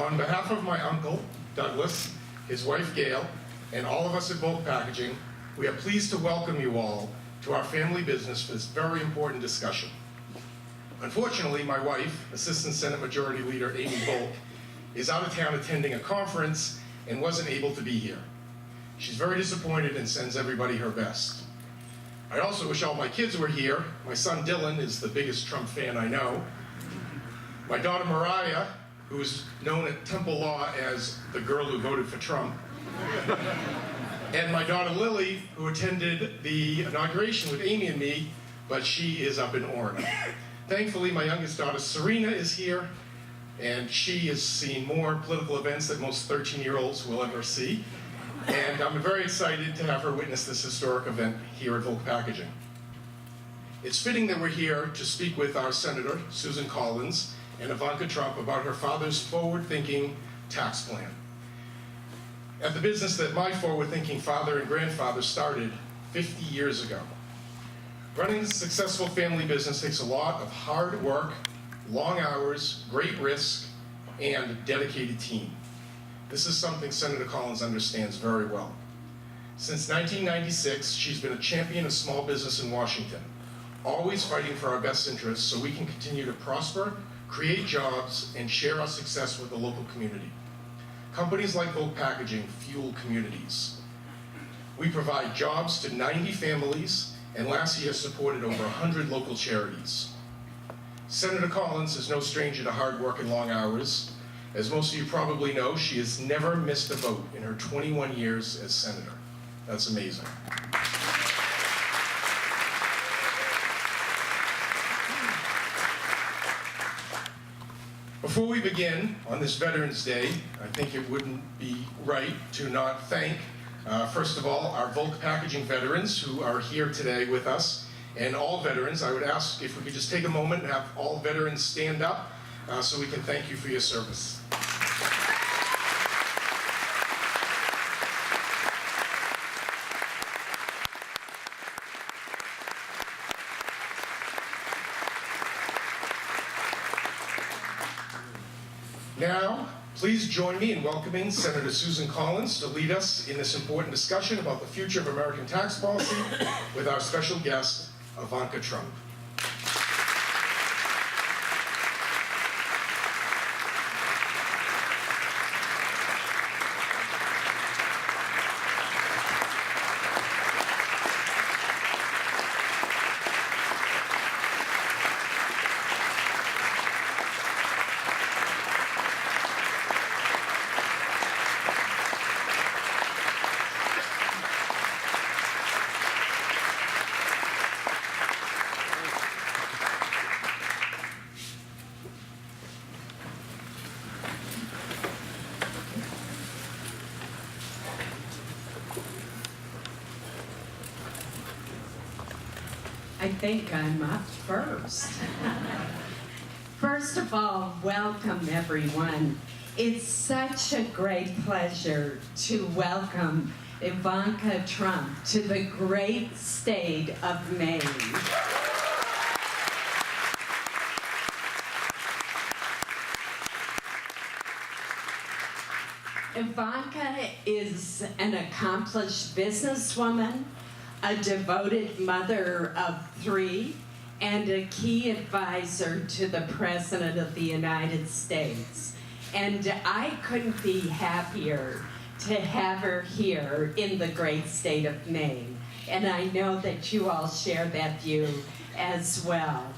On behalf of my uncle, Douglas, his wife Gail, and all of us at Volk Packaging, we are pleased to welcome you all to our family business for this very important discussion. Unfortunately, my wife, Assistant Senate Majority Leader Amy Volk, is out of town attending a conference and wasn't able to be here. She's very disappointed and sends everybody her best. I also wish all my kids were here. My son Dylan is the biggest Trump fan I know. My daughter Mariah, who is known at Temple Law as the girl who voted for Trump. And my daughter Lily, who attended the inauguration with Amy and me, but she is up in Oregon. Thankfully, my youngest daughter Serena is here, and she has seen more political events than most 13-year-olds will ever see. And I'm very excited to have her witness this historic event here at Volk Packaging. It's fitting that we're here to speak with our Senator, Susan Collins, and Ivanka Trump about her father's forward-thinking tax plan. At the business that my forward-thinking father and grandfather started 50 years ago. Running a successful family business takes a lot of hard work, long hours, great risk, and a dedicated team. This is something Senator Collins understands very well. Since 1996, she's been a champion of small business in Washington, always fighting for our best interests so we can continue to prosper, create jobs, and share our success with the local community. Companies like Volk Packaging fuel communities. We provide jobs to 90 families, and last year supported over 100 local charities. Senator Collins is no stranger to hard work and long hours. As most of you probably know, she has never missed a vote in her 21 years as senator. That's amazing. Before we begin on this Veterans Day, I think it wouldn't be right to not thank, first of all, our Volk Packaging veterans who are here today with us, and all veterans. I would ask if we could just take a moment and have all veterans stand up so we can thank you for your service. Now, please join me in welcoming Senator Susan Collins to lead us in this important discussion about the future of American tax policy with our special guest, Ivanka Trump. I think I'm up first. First of all, welcome everyone. It's such a great pleasure to welcome Ivanka Trump to the great state of Maine. Ivanka is an accomplished businesswoman, a devoted mother of 3, and a key advisor to the President of the United States. And I couldn't be happier to have her here in the great state of Maine. And I know that you all share that view as well.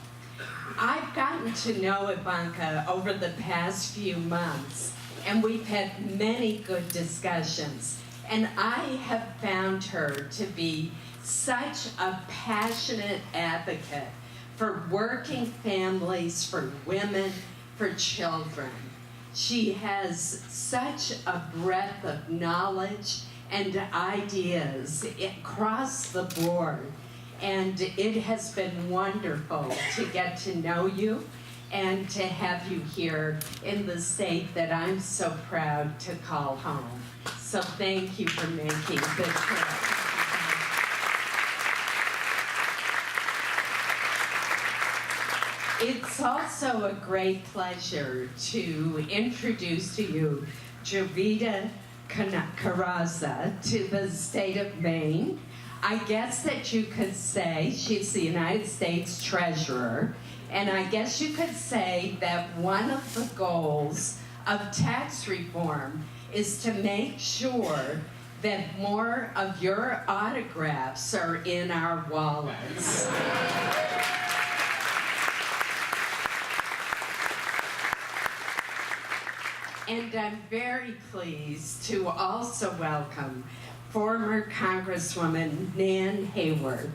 I've gotten to know Ivanka over the past few months, and we've had many good discussions. And I have found her to be such a passionate advocate for working families, for women, for children. She has such a breadth of knowledge and ideas across the board, and it has been wonderful to get to know you and to have you here in the state that I'm so proud to call home. So thank you for making the trip. It's also a great pleasure to introduce to you Jovita Carranza to the state of Maine. I guess that you could say she's the United States Treasurer, and I guess you could say that one of the goals of tax reform is to make sure that more of your autographs are in our wallets. And I'm very pleased to also welcome former Congresswoman Nan Hayward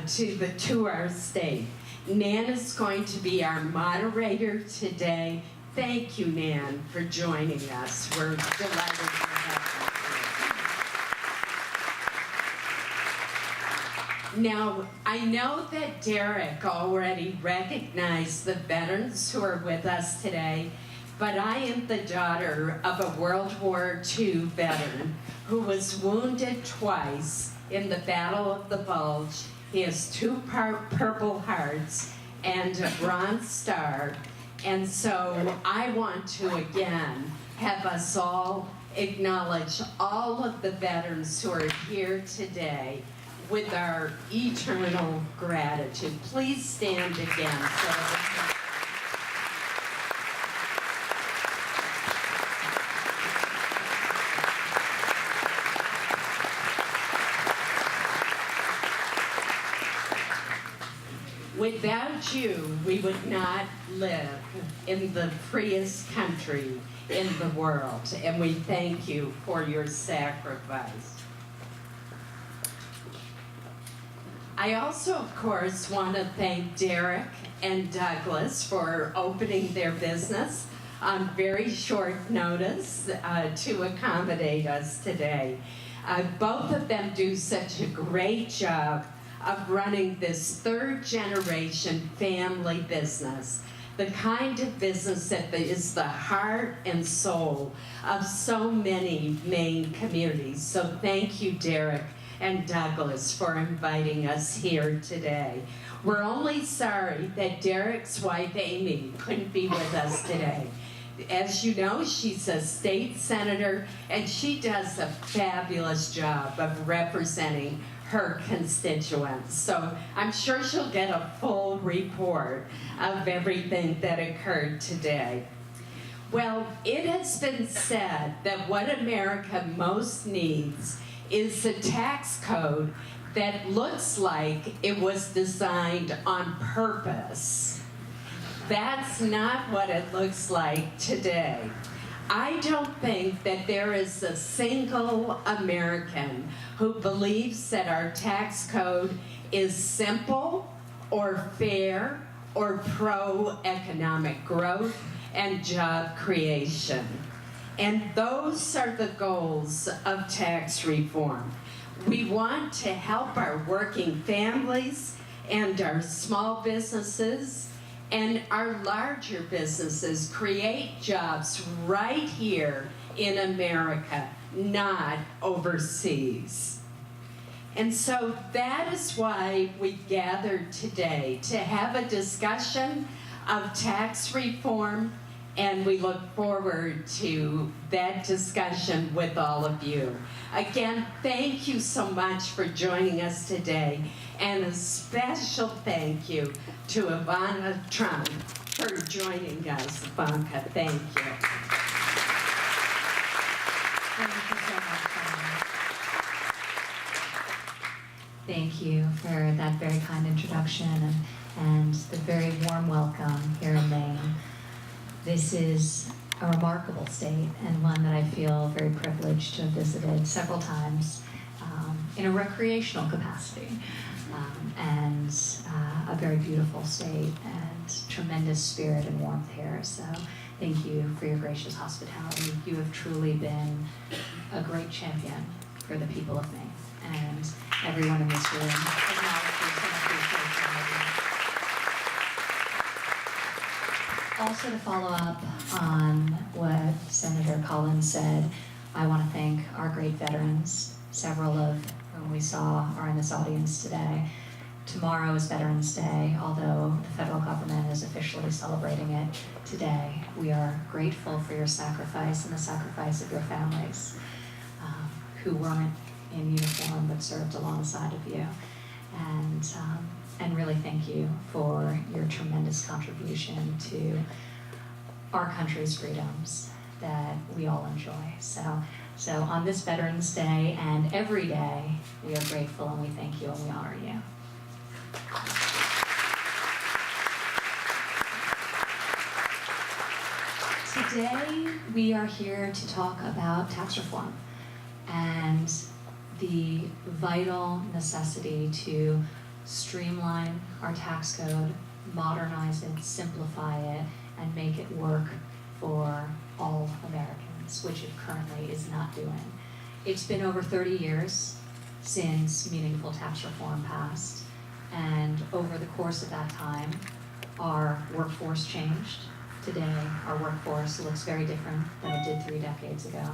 to our state. Nan is going to be our moderator today. Thank you, Nan, for joining us. We're delighted to have you. Now, I know that Derek already recognized the veterans who are with us today, but I am the daughter of a World War II veteran who was wounded twice in the Battle of the Bulge. He has 2 Purple Hearts and a Bronze Star. And so I want to again have us all acknowledge all of the veterans who are here today with our eternal gratitude. Please stand again. Without you, we would not live in the freest country in the world, and we thank you for your sacrifice. I also, of course, want to thank Derek and Douglas for opening their business on very short notice to accommodate us today. Both of them do such a great job of running this 3rd-generation family business, the kind of business that is the heart and soul of so many Maine communities. So thank you, Derek and Douglas, for inviting us here today. We're only sorry that Derek's wife, Amy, couldn't be with us today. As you know, she's a state senator, and she does a fabulous job of representing her constituents. So I'm sure she'll get a full report of everything that occurred today. Well, it has been said that what America most needs is a tax code that looks like it was designed on purpose. That's not what it looks like today. I don't think that there is a single American who believes that our tax code is simple or fair or pro-economic growth and job creation. And those are the goals of tax reform. We want to help our working families and our small businesses and our larger businesses create jobs right here in America, not overseas. And so that is why we gathered today, to have a discussion of tax reform, and we look forward to that discussion with all of you. Again, thank you so much for joining us today, and a special thank you to Ivanka Trump for joining us. Ivanka, thank you. Thank you so much, Carmen. Thank you for that very kind introduction and the very warm welcome here in Maine. This is a remarkable state and one that I feel very privileged to have visited several times in a recreational capacity. And a very beautiful state and tremendous spirit and warmth here. So thank you for your gracious hospitality. You have truly been a great champion for the people of Maine. And everyone in this room acknowledges and appreciates you. Also, to follow up on what Senator Collins said, I want to thank our great veterans. Several of whom we saw are in this audience today. tomorrow is Veterans Day, although the federal government is officially celebrating it today. We are grateful for your sacrifice and the sacrifice of your families who weren't in uniform but served alongside of you. And really thank you for your tremendous contribution to our country's freedoms that we all enjoy. So on this Veterans Day and every day, we are grateful and we thank you and we honor you. Today, we are here to talk about tax reform and the vital necessity to streamline our tax code, modernize it, simplify it, and make it work for all Americans, which it currently is not doing. It's been over 30 years since meaningful tax reform passed, and over the course of that time, our workforce changed. Today, our workforce looks very different than it did 3 decades ago.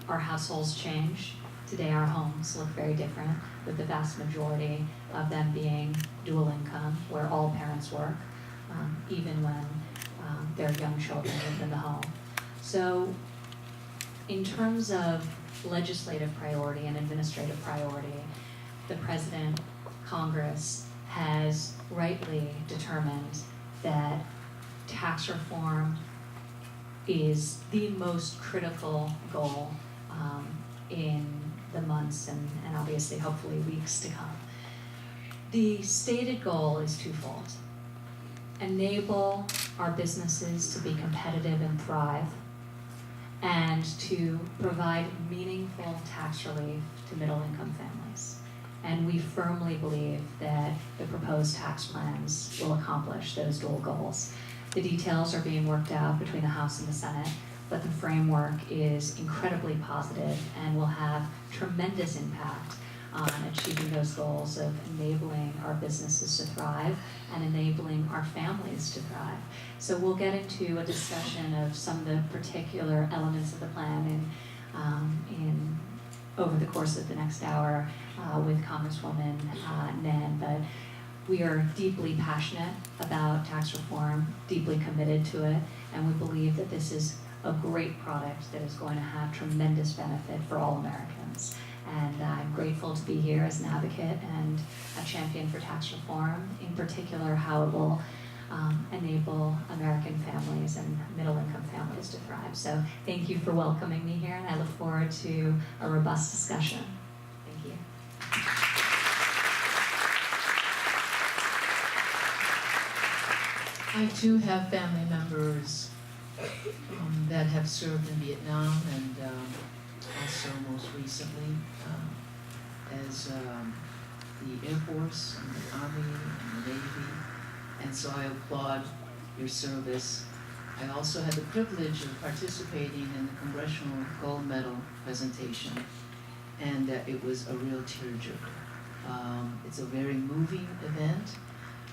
Our households change. Today, our homes look very different, with the vast majority of them being dual income, where all parents work, even when their young children live in the home. So, in terms of legislative priority and administrative priority, the President, Congress has rightly determined that tax reform is the most critical goal in the months and obviously hopefully weeks to come. The stated goal is twofold: enable our businesses to be competitive and thrive, and to provide meaningful tax relief to middle-income families. And we firmly believe that the proposed tax plans will accomplish those dual goals. The details are being worked out between the House and the Senate, but the framework is incredibly positive and will have tremendous impact on achieving those goals of enabling our businesses to thrive and enabling our families to thrive. So we'll get into a discussion of some of the particular elements of the plan in over the course of the next hour with Congresswoman Nen, but we are deeply passionate about tax reform, deeply committed to it, and we believe that this is a great product that is going to have tremendous benefit for all Americans. And I'm grateful to be here as an advocate and a champion for tax reform, in particular how it will enable American families and middle-income families to thrive. So thank you for welcoming me here, and I look forward to a robust discussion. Thank you. I too have family members that have served in Vietnam and also most recently as the Air Force and the Army and the Navy, and so I applaud your service. I also had the privilege of participating in the Congressional Gold Medal presentation, and it was a real tearjerker. It's a very moving event,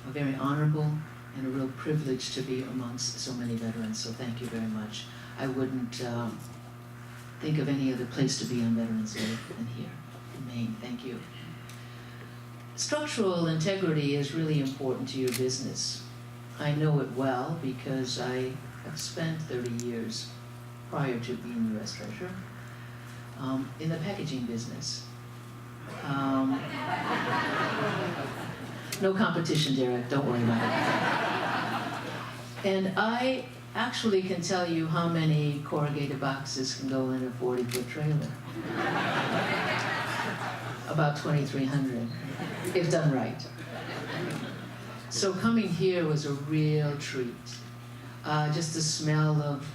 a very honorable and a real privilege to be amongst so many veterans, so thank you very much. I wouldn't think of any other place to be on Veterans Day than here in Maine. Thank you. Structural integrity is really important to your business. I know it well because I have spent 30 years prior to being U.S. Treasurer in the packaging business. No competition, Derek, don't worry about it. And I actually can tell you how many corrugated boxes can go in a 40-foot trailer. About 2,300, if done right. So coming here was a real treat. Just the smell of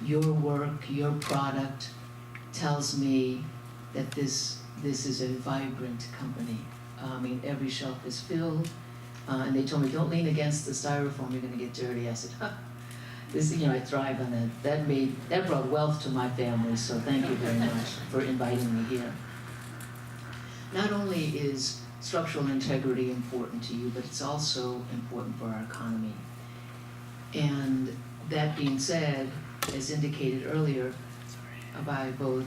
your work, your product, tells me that this is a vibrant company. I mean, every shelf is filled, and they told me, don't lean against the styrofoam, you're gonna get dirty. I said, huh. This, I thrive on it. That brought wealth to my family, so thank you very much for inviting me here. Not only is structural integrity important to you, but it's also important for our economy. And that being said, as indicated earlier by both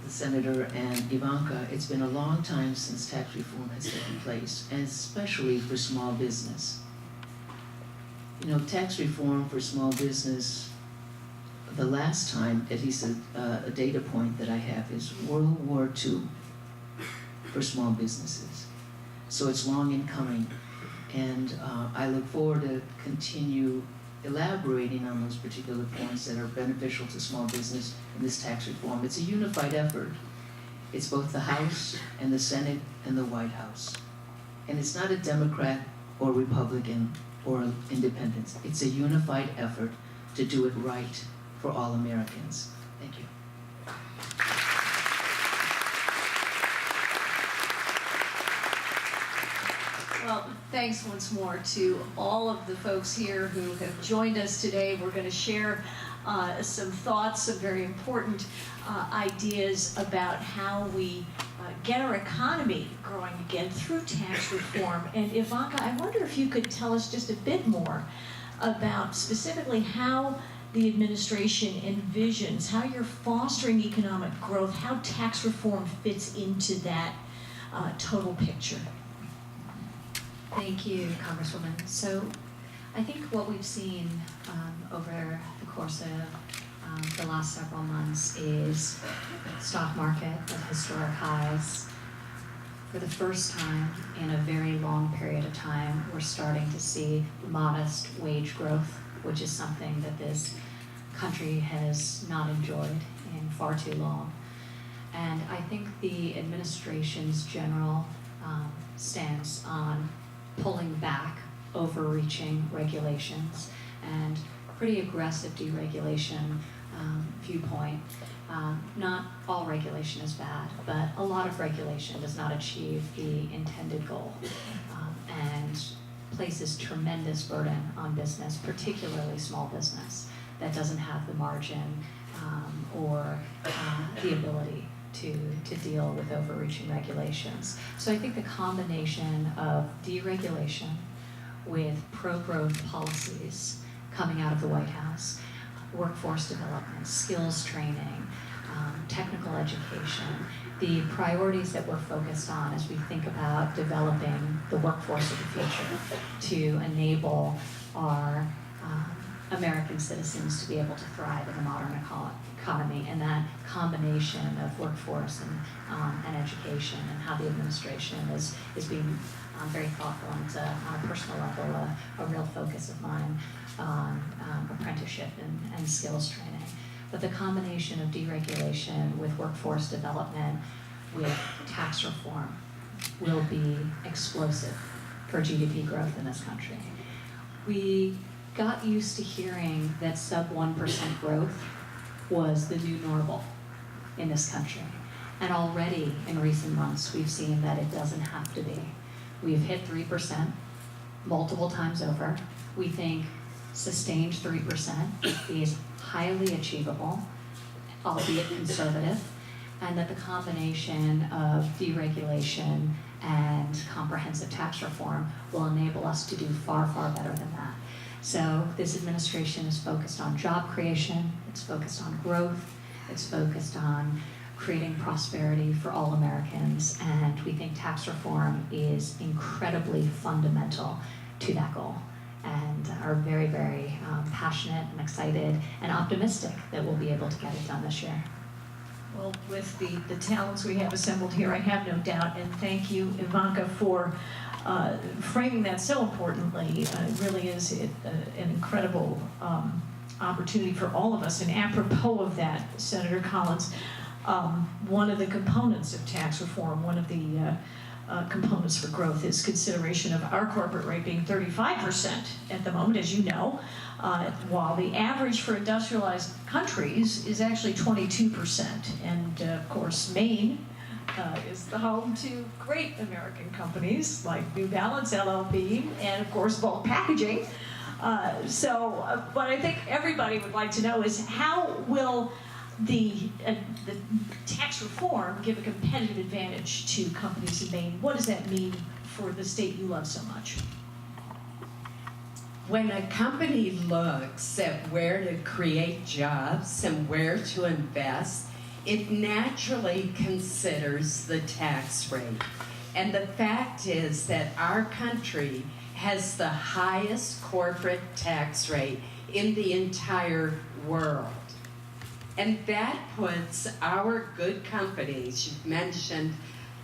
the Senator and Ivanka, it's been a long time since tax reform has taken place, and especially for small business. You know, tax reform for small business, the last time, at least a data point that I have, is World War II for small businesses. So it's long in coming, and I look forward to continue elaborating on those particular points that are beneficial to small business in this tax reform. It's a unified effort. It's both the House and the Senate and the White House. And it's not a Democrat or Republican or independent. It's a unified effort to do it right for all Americans. Thank you. Well, thanks once more to all of the folks here who have joined us today. We're going to share some thoughts, some very important ideas about how we get our economy growing again through tax reform. And Ivanka, I wonder if you could tell us just a bit more about specifically how the administration envisions, how you're fostering economic growth, how tax reform fits into that total picture. Thank you, Congresswoman. So I think what we've seen over the course of the last several months is stock market at historic highs. For the first time in a very long period of time, we're starting to see modest wage growth, which is something that this country has not enjoyed in far too long. And I think the administration's general stance on pulling back overreaching regulations and pretty aggressive deregulation viewpoint. Not all regulation is bad, but a lot of regulation does not achieve the intended goal and places tremendous burden on business, particularly small business, that doesn't have the margin or the ability to deal with overreaching regulations. So I think the combination of deregulation with pro-growth policies coming out of the White House, workforce development, skills training, technical education, the priorities that we're focused on as we think about developing the workforce of the future to enable our American citizens to be able to thrive in the modern economy, and that combination of workforce and education, and how the administration is being very thoughtful, and it's on a personal level a real focus of mine on apprenticeship and skills training. But the combination of deregulation with workforce development with tax reform will be explosive for GDP growth in this country. We got used to hearing that sub 1% growth was the new normal in this country. And already in recent months, we've seen that it doesn't have to be. We've hit 3% multiple times over. We think sustained 3% is highly achievable, albeit conservative, and that the combination of deregulation and comprehensive tax reform will enable us to do far, far better than that. So this administration is focused on job creation, it's focused on growth, it's focused on creating prosperity for all Americans, and we think tax reform is incredibly fundamental to that goal, and are very, very passionate and excited and optimistic that we'll be able to get it done this year. Well, with the talents we have assembled here, I have no doubt, and thank you, Ivanka, for framing that so importantly. It really is an incredible opportunity for all of us. And apropos of that, Senator Collins, one of the components of tax reform, one of the components for growth is consideration of our corporate rate being 35% at the moment, as you know, while the average for industrialized countries is actually 22%. And of course, Maine is the home to great American companies like New Balance LLP and of course Volk Packaging. What I think everybody would like to know is how will the tax reform give a competitive advantage to companies in Maine? What does that mean for the state you love so much? When a company looks at where to create jobs and where to invest, it naturally considers the tax rate. And the fact is that our country has the highest corporate tax rate in the entire world. And that puts our good companies, you've mentioned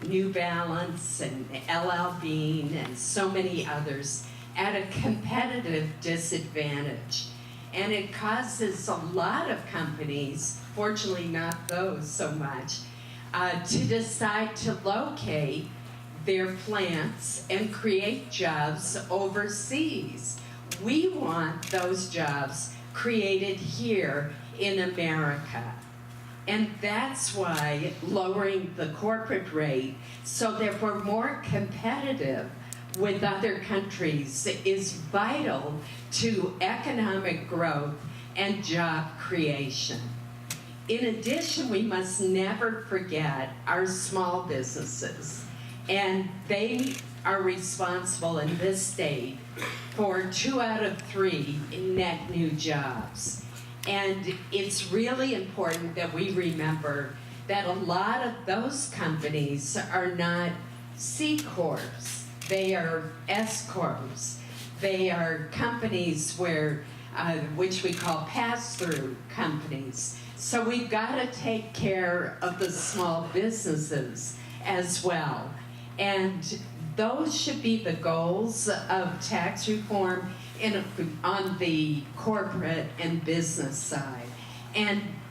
New Balance and LL Bean and so many others, at a competitive disadvantage. And it causes a lot of companies, fortunately not those so much, to decide to locate their plants and create jobs overseas. We want those jobs created here in America. And that's why lowering the corporate rate so that we're more competitive with other countries is vital to economic growth and job creation. In addition, we must never forget our small businesses, and they are responsible in this state for 2 out of 3 net new jobs. And it's really important that we remember that a lot of those companies are not C Corps. They are S Corps. They are companies where, which we call pass-through companies. So we've got to take care of the small businesses as well. And those should be the goals of tax reform on the corporate and business side.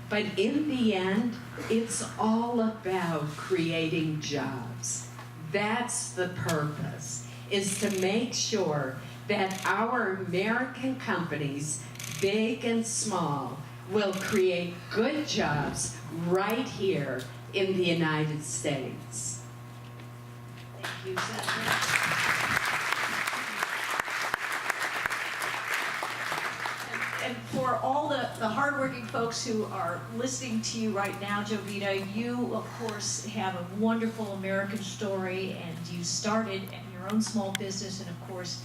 But in the end, it's all about creating jobs. That's the purpose, is to make sure that our American companies, big and small, will create good jobs right here in the United States. Thank you, Senator. And for all the hardworking folks who are listening to you right now, Jovita, you, of course, have a wonderful American story, and you started your own small business and, of course,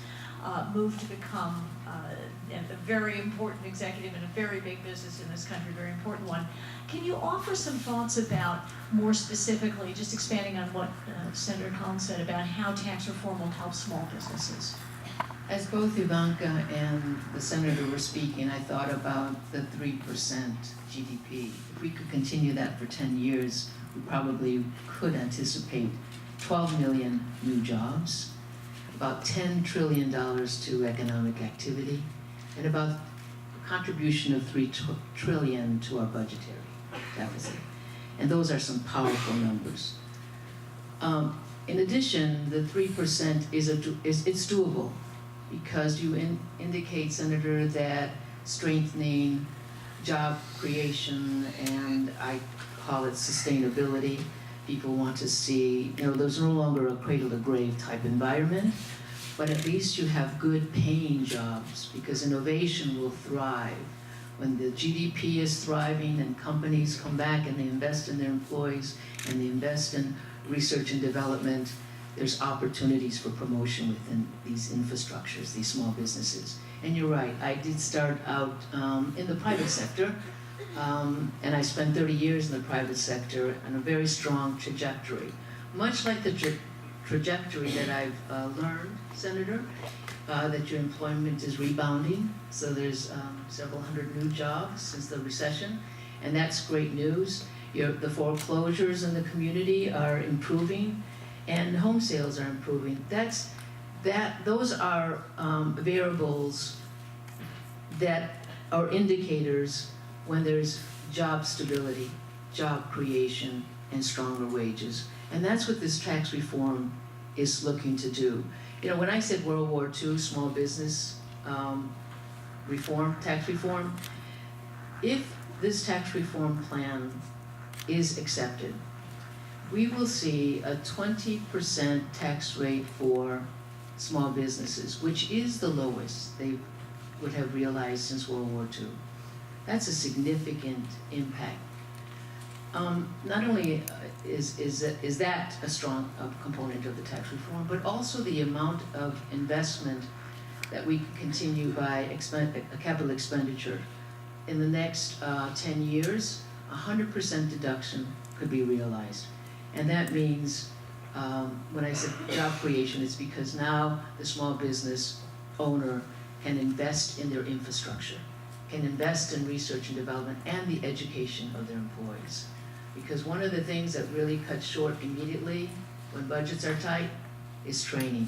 moved to become a very important executive in a very big business in this country, a very important one. Can you offer some thoughts about, more specifically, just expanding on what Senator Collins said about how tax reform will help small businesses? As both Ivanka and the senator were speaking, I thought about the 3% GDP. If we could continue that for 10 years, we probably could anticipate 12 million new jobs, about $10 trillion to economic activity, and about a contribution of $3 trillion to our budgetary deficit. And those are some powerful numbers. In addition, the 3% it's doable, because you indicate, Senator, that strengthening job creation, and I call it sustainability. People want to see, there's no longer a cradle-to-grave type environment, but at least you have good paying jobs, because innovation will thrive. When the GDP is thriving and companies come back and they invest in their employees and they invest in research and development, there's opportunities for promotion within these infrastructures, these small businesses. And you're right, I did start out in the private sector, and I spent 30 years in the private sector on a very strong trajectory. Much like the trajectory that I've learned, Senator, that your employment is rebounding. So there's several hundred new jobs since the recession, and that's great news. The foreclosures in the community are improving, and home sales are improving. Those are variables that are indicators when there's job stability, job creation, and stronger wages. And that's what this tax reform is looking to do. When I said World War II, small business reform, tax reform, if this tax reform plan is accepted, we will see a 20% tax rate for small businesses, which is the lowest they would have realized since World War II. That's a significant impact. Not only is that a strong component of the tax reform, but also the amount of investment that we can continue by capital expenditure. In the next 10 years, 100% deduction could be realized. And that means, when I said job creation, it's because now the small business owner can invest in their infrastructure, can invest in research and development and the education of their employees. Because one of the things that really cuts short immediately when budgets are tight is training.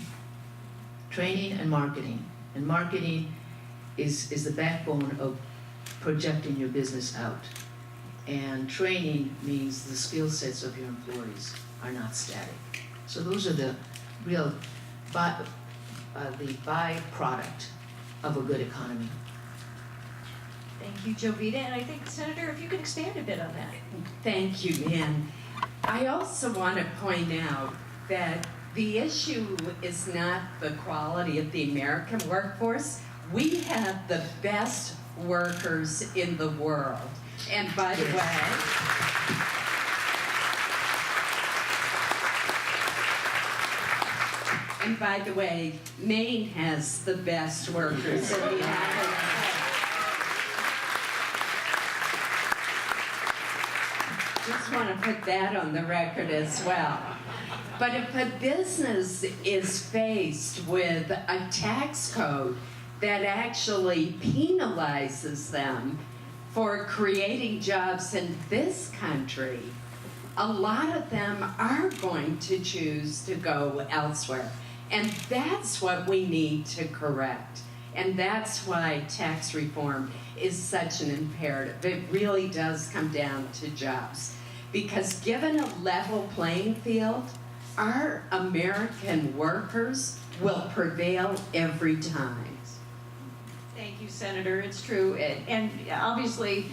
Training and marketing. And marketing is the backbone of projecting your business out. And training means the skill sets of your employees are not static. So those are the real the byproduct of a good economy. Thank you, Jovita, and I think, Senator, if you could expand a bit on that. Thank you, Ann. I also want to point out that the issue is not the quality of the American workforce. We have the best workers in the world. And by the way, Maine has the best workers in the United States. Just want to put that on the record as well. But if a business is faced with a tax code that actually penalizes them for creating jobs in this country, a lot of them are going to choose to go elsewhere. And that's what we need to correct. And that's why tax reform is such an imperative. It really does come down to jobs. Because given a level playing field, our American workers will prevail every time. Thank you, Senator. It's true. And obviously,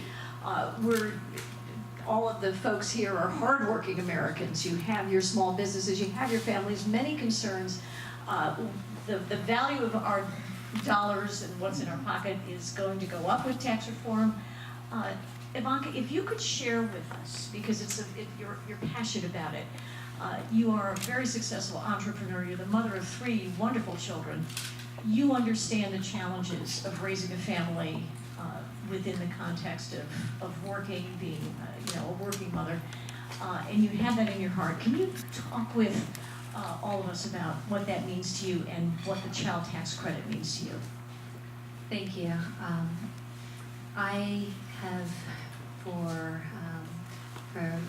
all of the folks here are hardworking Americans. You have your small businesses, you have your families, many concerns. The value of our dollars and what's in our pocket is going to go up with tax reform. Ivanka, if you could share with us, because you're passionate about it. You are a very successful entrepreneur. You're the mother of 3 wonderful children. You understand the challenges of raising a family within the context of working, being a working mother, and you have that in your heart. Can you talk with all of us about what that means to you and what the child tax credit means to you? Thank you. I have for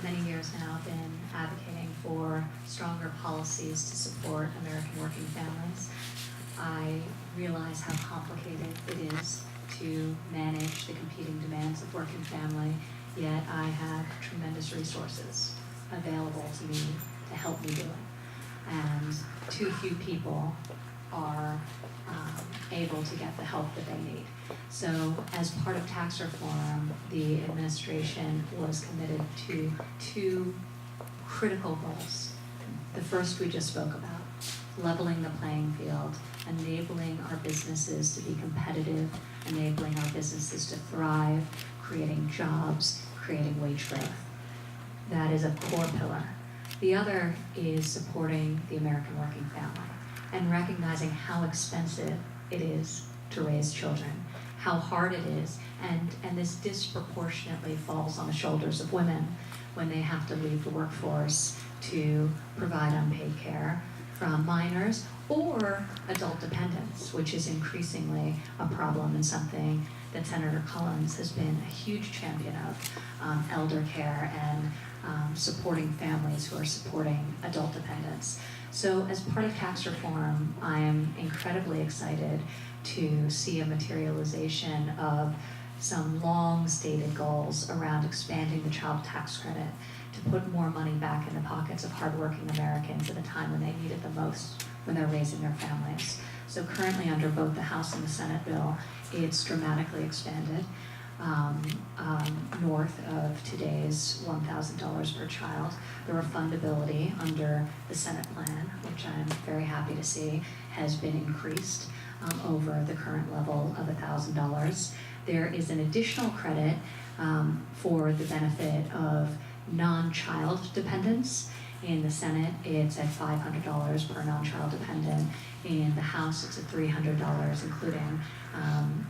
many years now been advocating for stronger policies to support American working families. I realize how complicated it is to manage the competing demands of working family, yet I have tremendous resources available to me to help me do it. And too few people are able to get the help that they need. So as part of tax reform, the administration was committed to 2 critical goals. The first we just spoke about, leveling the playing field, enabling our businesses to be competitive, enabling our businesses to thrive, creating jobs, creating wage growth. That is a core pillar. The other is supporting the American working family and recognizing how expensive it is to raise children, how hard it is, and this disproportionately falls on the shoulders of women when they have to leave the workforce to provide unpaid care from minors or adult dependents, which is increasingly a problem and something that Senator Collins has been a huge champion of, elder care and supporting families who are supporting adult dependents. So as part of tax reform, I am incredibly excited to see a materialization of some long-stated goals around expanding the child tax credit to put more money back in the pockets of hardworking Americans at a time when they need it the most, when they're raising their families. So currently under both the House and the Senate bill, it's dramatically expanded north of today's $1,000 per child. The refundability under the Senate plan, which I'm very happy to see, has been increased over the current level of $1,000. There is an additional credit for the benefit of non-child dependents. In the Senate, it's at $500 per non-child dependent. In the House, it's at $300, including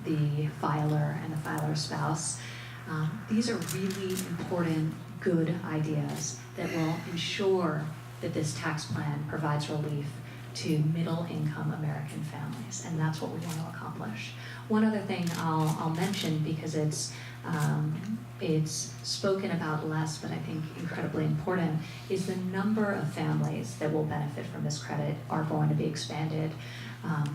the filer and the filer's spouse. These are really important, good ideas that will ensure that this tax plan provides relief to middle-income American families, and that's what we want to accomplish. One other thing I'll mention, because it's spoken about less, but I think incredibly important, is the number of families that will benefit from this credit are going to be expanded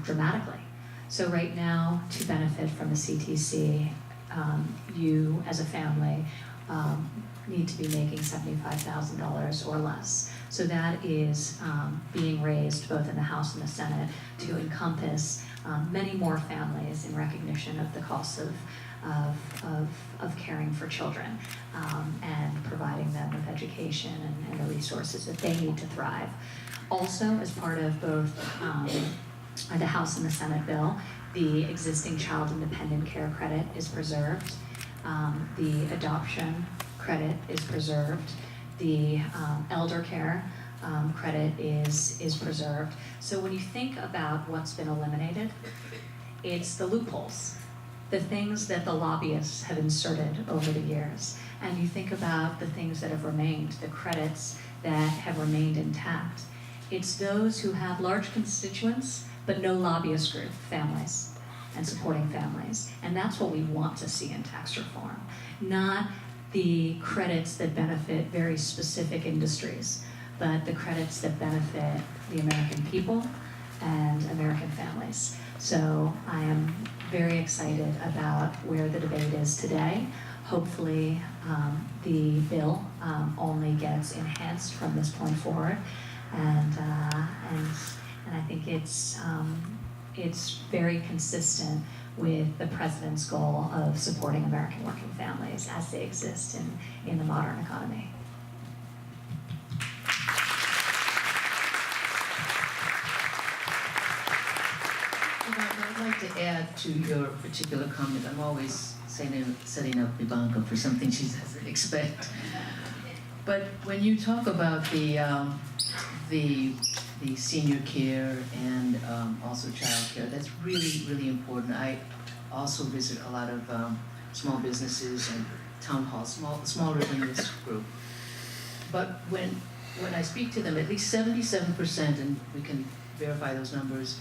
dramatically. So right now, to benefit from the CTC, you as a family need to be making $75,000 or less. So that is being raised both in the House and the Senate to encompass many more families in recognition of the costs of caring for children and providing them with education and the resources that they need to thrive. Also, as part of both the House and the Senate bill, the existing child independent care credit is preserved. The adoption credit is preserved. The elder care credit is preserved. So when you think about what's been eliminated, it's the loopholes, the things that the lobbyists have inserted over the years. And you think about the things that have remained, the credits that have remained intact. It's those who have large constituents, but no lobbyist group, families, and supporting families. And that's what we want to see in tax reform, not the credits that benefit very specific industries, but the credits that benefit the American people and American families. So I am very excited about where the debate is today. Hopefully the bill only gets enhanced from this point forward, and I think it's very consistent with the president's goal of supporting American working families as they exist in the modern economy. I'd like to add to your particular comment. I'm always setting up Ivanka for something she doesn't expect. But when you talk about the senior care and also child care, that's really, really important. I also visit a lot of small businesses and town halls, smaller than this group. But when I speak to them, at least 77%, and we can verify those numbers,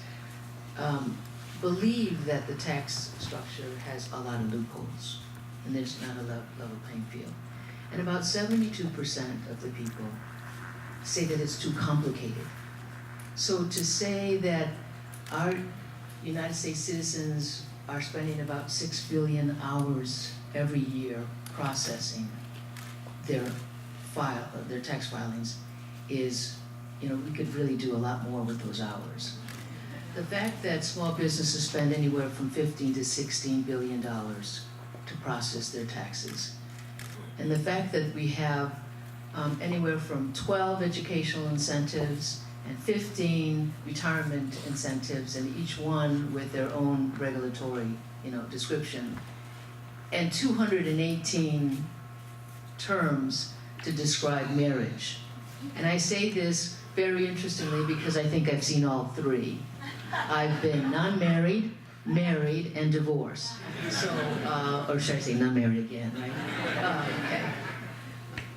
believe that the tax structure has a lot of loopholes and there's not a level playing field. And about 72% of the people say that it's too complicated. So to say that our United States citizens are spending about 6 billion hours every year processing their tax filings is, we could really do a lot more with those hours. The fact that small businesses spend anywhere from $15 to $16 billion to process their taxes, and the fact that we have anywhere from 12 educational incentives and 15 retirement incentives, and each one with their own regulatory, description, and 218 terms to describe marriage. And I say this very interestingly because I think I've seen all three. I've been non-married, married, and divorced. So, or should I say non-married again, right? Okay.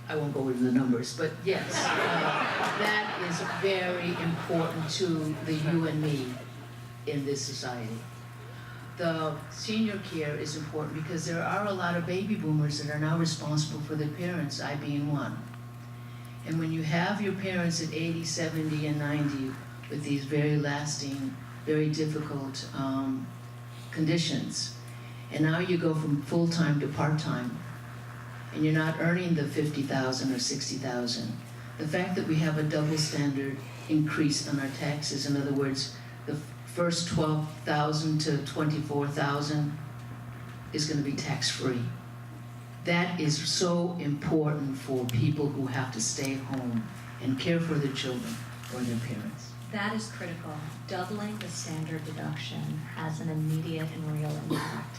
I won't go into the numbers, but yes, that is very important to the you and me in this society. The senior care is important because there are a lot of baby boomers that are now responsible for their parents, I being one. And when you have your parents at 80, 70, and 90 with these very lasting, very difficult conditions, and now you go from full-time to part-time, and you're not earning the $50,000 or $60,000, the fact that we have a double standard increase on our taxes, in other words, the first $12,000 to $24,000 is going to be tax-free. That is so important for people who have to stay home and care for their children or their parents. That is critical. Doubling the standard deduction has an immediate and real impact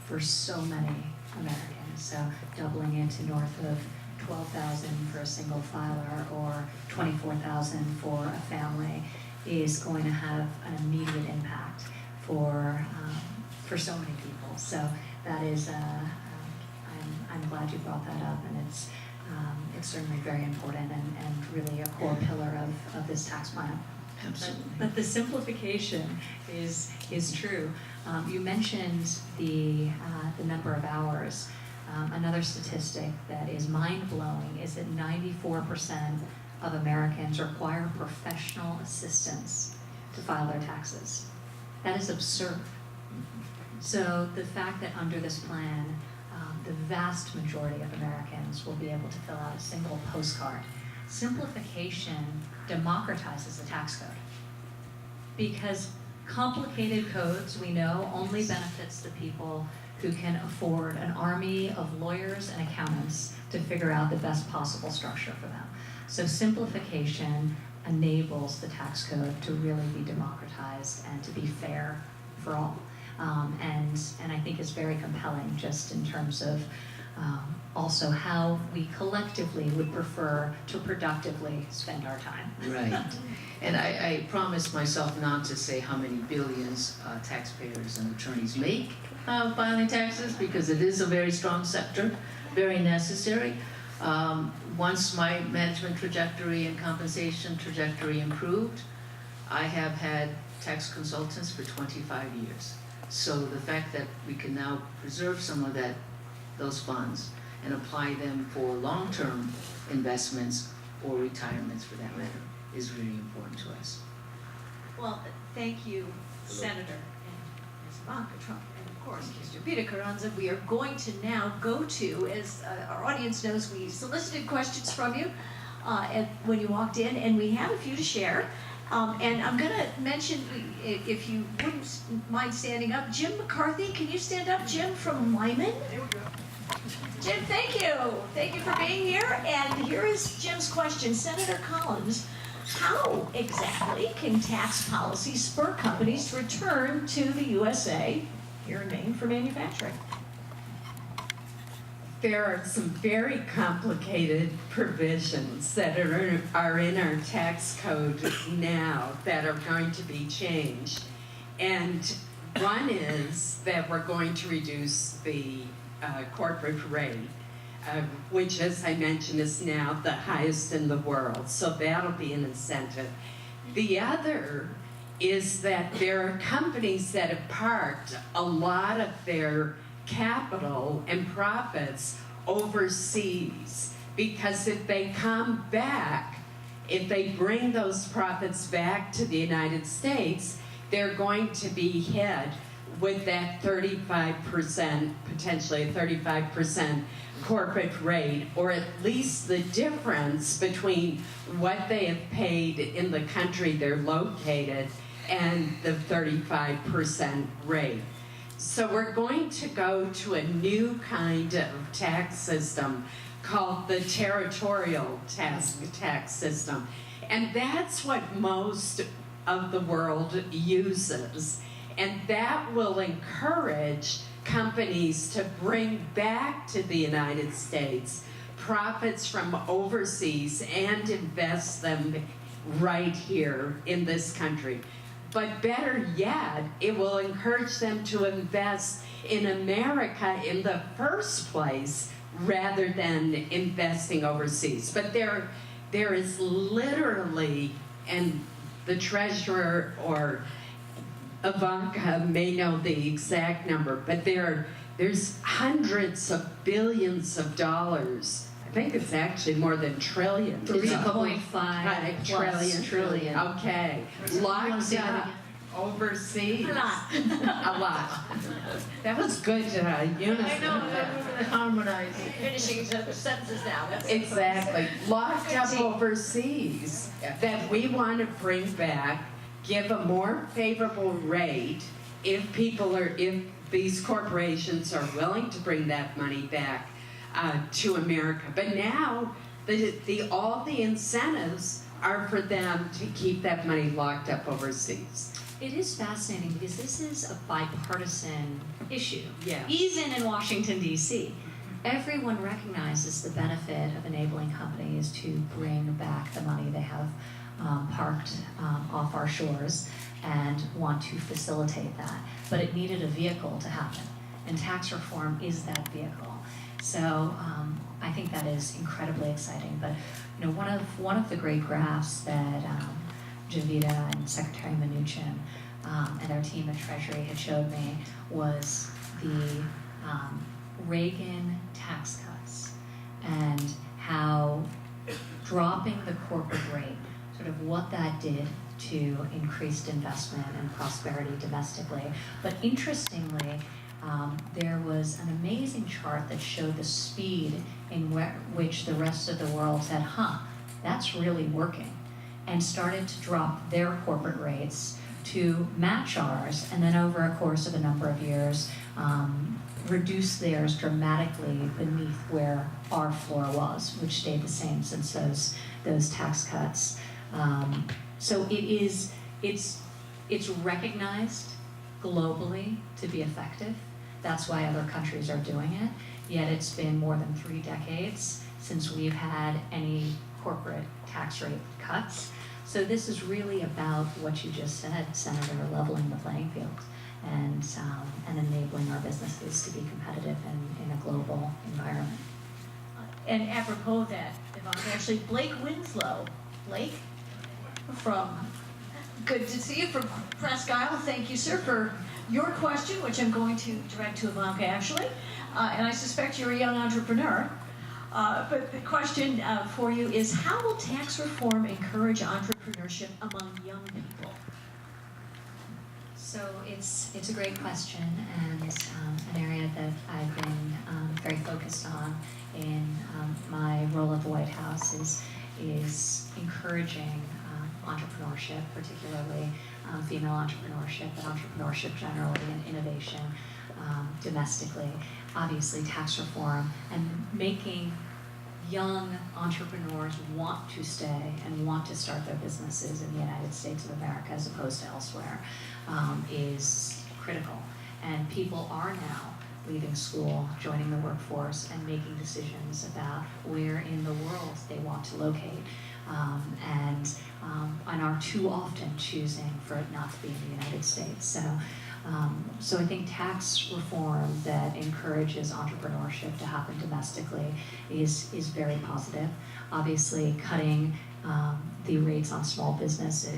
for so many Americans. So doubling it to north of $12,000 for a single filer or $24,000 for a family is going to have an immediate impact for so many people. So that is, I'm I'm glad you brought that up, and it's certainly very important and really a core pillar of this tax plan. Absolutely. But the simplification is true. You mentioned the number of hours. Another statistic that is mind-blowing is that 94% of Americans require professional assistance to file their taxes. That is absurd. So the fact that under this plan, the vast majority of Americans will be able to fill out a single postcard. Simplification democratizes the tax code. Because complicated codes, we know, only benefits the people who can afford an army of lawyers and accountants to figure out the best possible structure for them. So simplification enables the tax code to really be democratized and to be fair for all. And I think it's very compelling just in terms of also how we collectively would prefer to productively spend our time. Right. And I promised myself not to say how many billions taxpayers and attorneys make filing taxes, because it is a very strong sector, very necessary. Once my management trajectory and compensation trajectory improved, I have had tax consultants for 25 years. So the fact that we can now preserve some of those funds and apply them for long-term investments or retirements for that matter is really important to us. Well, thank you, Senator, and Ms. Ivanka Trump, and of course, Ms. Jovita Carranza. We are going to now go to, as our audience knows, we solicited questions from you when you walked in, and we have a few to share. And I'm going to mention, if you wouldn't mind standing up, Jim McCarthy. Can you stand up, Jim, from Lyman? There we go. Jim, thank you. Thank you for being here. And here is Jim's question. Senator Collins, how exactly can tax policy spur companies to return to the USA here in Maine for manufacturing? There are some very complicated provisions that are in our tax code now that are going to be changed. And one is that we're going to reduce the corporate rate, which, as I mentioned, is now the highest in the world. So that'll be an incentive. The other is that there are companies that have parked a lot of their capital and profits overseas, because if they come back, if they bring those profits back to the United States, they're going to be hit with that 35%, potentially a 35% corporate rate, or at least the difference between what they have paid in the country they're located and the 35% rate. So we're going to go to a new kind of tax system called the territorial tax system. And that's what most of the world uses. And that will encourage companies to bring back to the United States profits from overseas and invest them right here in this country. But better yet, it will encourage them to invest in America in the first place rather than investing overseas. But there is literally, and the treasurer or Ivanka may know the exact number, but there's hundreds of billions of dollars. I think it's actually more than trillions. 3.5 trillion. Okay. Locked up overseas. A lot. A lot. That was good unison. I know, Harmonizing. finishing sentences now. That's Exactly. Locked up overseas that we want to bring back, give a more favorable rate if these corporations are willing to bring that money back to America. But now, all the incentives are for them to keep that money locked up overseas. It is fascinating because this is a bipartisan issue. Yeah. Even in Washington, D.C., everyone recognizes the benefit of enabling companies to bring back the money they have parked off our shores and want to facilitate that. But it needed a vehicle to happen. and tax reform is that vehicle. So I think that is incredibly exciting. But you know, one of the great graphs that Jovita and Secretary Mnuchin and our team at Treasury had showed me was the Reagan tax cuts and how dropping the corporate rate, sort of what that did to increased investment and prosperity domestically. But interestingly, there was an amazing chart that showed the speed in which the rest of the world said, that's really working, and started to drop their corporate rates to match ours, and then over a course of a number of years, reduce theirs dramatically beneath where our floor was, which stayed the same since those tax cuts. So it's recognized globally to be effective. That's why other countries are doing it. Yet it's been more than 3 decades since we've had any corporate tax rate cuts. So this is really about what you just said, Senator, leveling the playing field and enabling our businesses to be competitive in a global environment. And apropos of that, Ivanka, actually Blake Winslow, Blake, good to see you, from Presque Isle. Thank you, sir, for your question, which I'm going to direct to Ivanka, actually. And I suspect you're a young entrepreneur. But the question for you is, how will tax reform encourage entrepreneurship among young people? So it's a great question, and an area that I've been very focused on in my role at the White House is encouraging entrepreneurship, particularly female entrepreneurship, and entrepreneurship generally, and innovation domestically. Obviously, tax reform and making young entrepreneurs want to stay and want to start their businesses in the United States of America as opposed to elsewhere is critical. And people are now leaving school, joining the workforce, and making decisions about where in the world they want to locate, and are too often choosing for it not to be in the United States. So I think tax reform that encourages entrepreneurship to happen domestically is very positive. Obviously, cutting the rates on small business,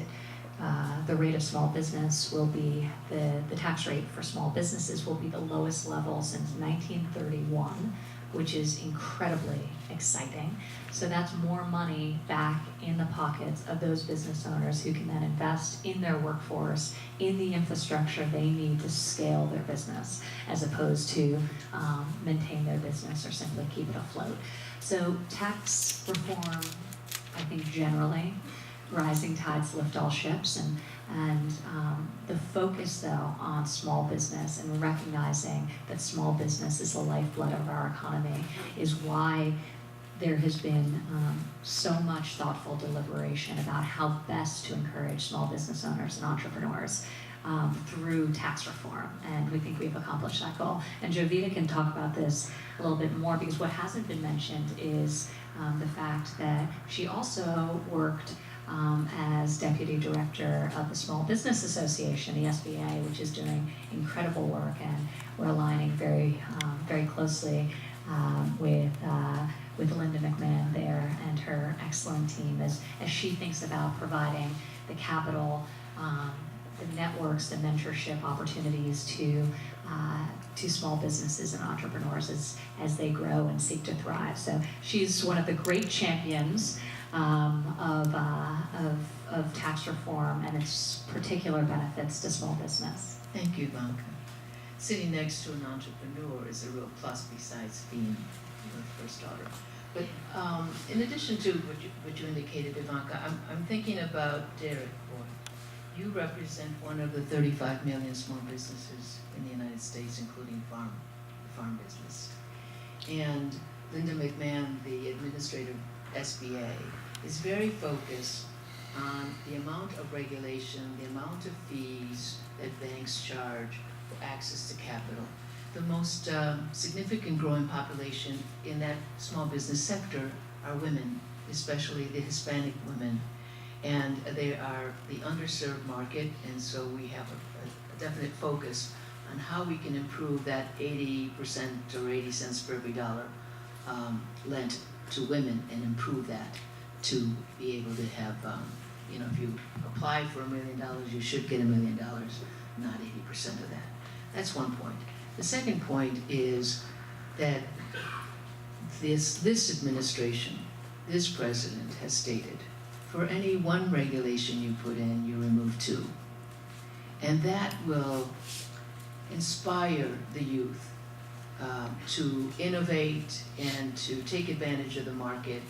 the rate of small business will be, the tax rate for small businesses will be the lowest level since 1931, which is incredibly exciting. So that's more money back in the pockets of those business owners who can then invest in their workforce, in the infrastructure they need to scale their business, as opposed to maintain their business or simply keep it afloat. So tax reform, I think generally, rising tides lift all ships, and the focus though on small business and recognizing that small business is the lifeblood of our economy is why there has been so much thoughtful deliberation about how best to encourage small business owners and entrepreneurs through tax reform, and we think we've accomplished that goal. And Jovita can talk about this a little bit more, because what hasn't been mentioned is the fact that she also worked as Deputy Director of the Small Business Association, the SBA, which is doing incredible work, and we're aligning very closely with Linda McMahon there and her excellent team as she thinks about providing the capital, the networks, the mentorship opportunities to small businesses and entrepreneurs as they grow and seek to thrive. So she's one of the great champions of tax reform and its particular benefits to small business. Thank you, Ivanka. Sitting next to an entrepreneur is a real plus, besides being your first daughter. But in addition to what you indicated, Ivanka, I'm thinking about Derek. You represent one of the 35 million small businesses in the United States, including the farm business. And Linda McMahon, the administrator of SBA, is very focused on the amount of regulation, the amount of fees that banks charge for access to capital. The most significant growing population in that small business sector are women, especially the Hispanic women. And they are the underserved market, and so we have a definite focus on how we can improve that 80% or 80 cents for every dollar lent to women and improve that to be able to have, if you apply for $1 million, you should get $1 million, not 80% of that. That's one point. The second point is that this administration, this president has stated, for any one regulation you put in, you remove two. And that will inspire the youth to innovate and to take advantage of the market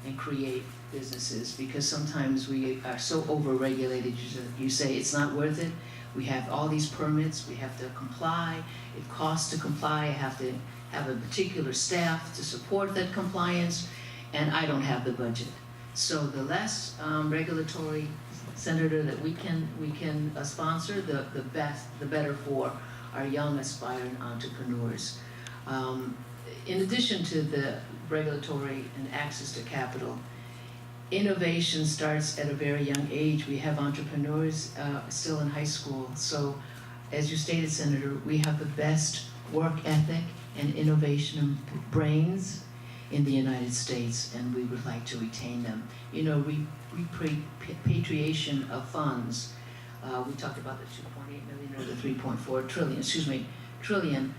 and create businesses, because sometimes we are so over-regulated. You say it's not worth it. We have all these permits, we have to comply, it costs to comply, I have to have a particular staff to support that compliance, and I don't have the budget. So the less regulatory, Senator, that we can sponsor, the better for our young aspiring entrepreneurs. In addition to the regulatory and access to capital, innovation starts at a very young age. We have entrepreneurs still in high school. So, as you stated, Senator, we have the best work ethic and innovation brains in the United States, and we would like to retain them. Repatriation of funds. We talked about the 2.8 million or the 3.4 trillion.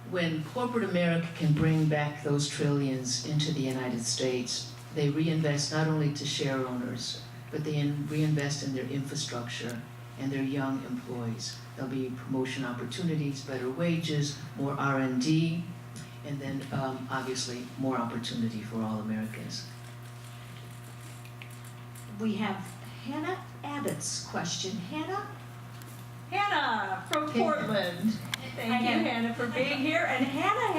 When corporate America can bring back those trillions into the United States, they reinvest not only to share owners, but they reinvest in their infrastructure and their young employees. There'll be promotion opportunities, better wages, more R&D, and then obviously more opportunity for all Americans. We have Hannah Abbott's question. Hannah from Portland. Thank you, Hannah, for being here. And Hannah